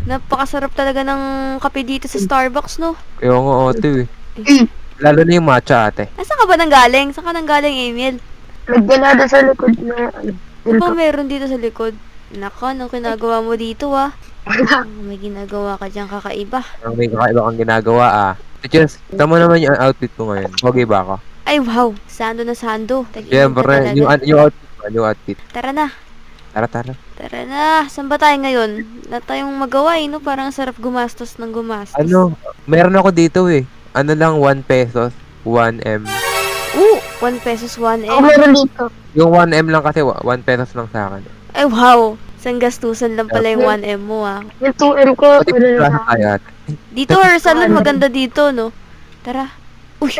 Napakasarap talaga ng kape dito sa Starbucks, no? Kaya nga ate Lalo na yung matcha ate. Saan ka ba nanggaling? Saan ka nanggaling, Emil? Nagganada sa likod na, Ano ba meron dito sa likod? Nako, anong ginagawa mo dito, may ginagawa ka dyan kakaiba. Ang may kakaiba kang ginagawa Just, tama naman yung outfit ko ngayon. Pogi ba ako? Ay, wow! Sando na sando. Siyempre, yung outfit. Tara na. Tara. Tara na. Saan ba tayo ngayon? Wala tayong magawa, no? Parang sarap gumastos ng gumastos. Meron ako dito Ano lang, 1 pesos, 1M. 1 pesos, 1 Ako M. meron dito. Yung 1M lang kasi, 1 pesos lang sa akin. Ay, wow! Isang gastusan lang pala yung 1M mo, Yung 2M ko, Pati wala na klase sa akin. tayo ate. Dito, hair salon, maganda dito, no? Tara. Uy!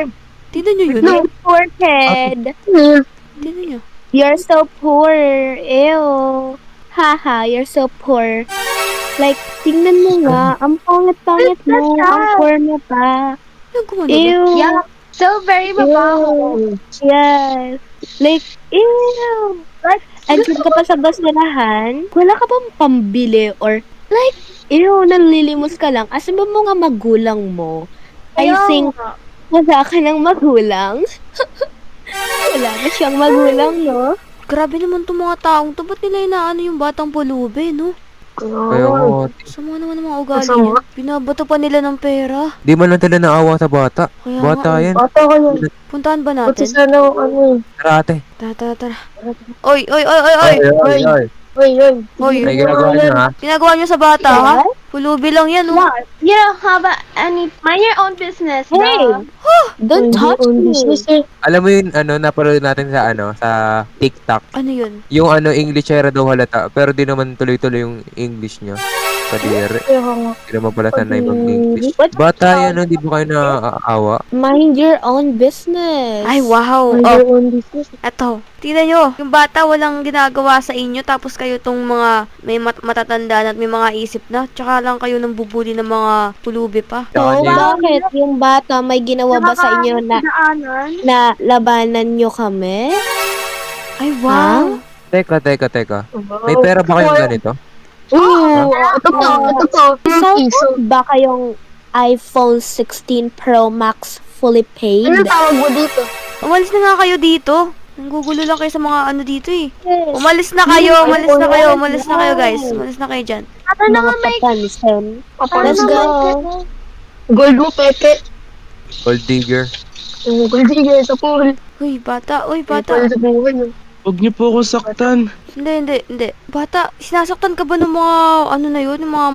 Tignan nyo yun. No. Poor kid. Tignan nyo. You're so poor. Ew. Haha, you're so poor. Like, tingnan mo nga. Ang pangit-pangit mo. Ang poor mo pa. Yung gumano ba? Ew. Yeah. So very mabaho. Yes. Like, ew. Like, andyan ka pa sa basurahan. Wala ka bang pambili or like, ew, nanlilimos ka lang. Asan ba mga magulang mo? I think, wala ka ng magulang. Wala na siyang magulang, no? Grabe naman itong mga taong to. Ba't nila inaano yung batang pulube, no? Kaya nga ate. Sama naman ang mga ugali Masama. yan. Binabato pa nila ng pera. Di man lang talaga naawa sa bata. Kaya Bata nga, yan. Bata ko yun. Puntahan ba Buti natin? sana ako, Tara ate. Tara. Oy! Hoy, Ay, ginagawa niyo ginagawa nyo sa bata, ha? Pulubi lang yan, oh. You don't have any... Mind your own business, Hey! Don't touch me! Alam mo yun, napanood natin sa TikTok. Ano yun? Yung Englishera daw halata, pero di naman tuloy-tuloy yung English niya. Kadiri. Hindi naman pala sanay mag-English. What? Bata yan, di ba kayo naaawa? Mind your own business! Ay, wow. Oh, eto. Tingnan nyo. Yung bata walang ginagawa sa inyo, tapos kayo tong mga may matatanda na at may mga isip na. Tsaka lang kayo nang bubuli ng mga pulubi pa. Tsaka So, niya- bakit yung bata may ginawa ba sa inyo na labanan nyo kami? Ay, wow. Teka. May pera ba kayong ganito? Ito po. So, ba kayong iPhone 16 Pro Max fully paid? Ano tawag mo dito? Umalis na nga kayo dito. Nanggugulo lang kayo sa mga dito eh. Umalis na kayo guys. Umalis na kayo dyan. Mga papansin. Let's go. Gold mo, peke. Gold digger. Gold digger sa pool. Uy, bata. Pool sa buhay. Huwag niyo po akong saktan. Hindi. Bata, sinasaktan ka ba ng mga, yung mga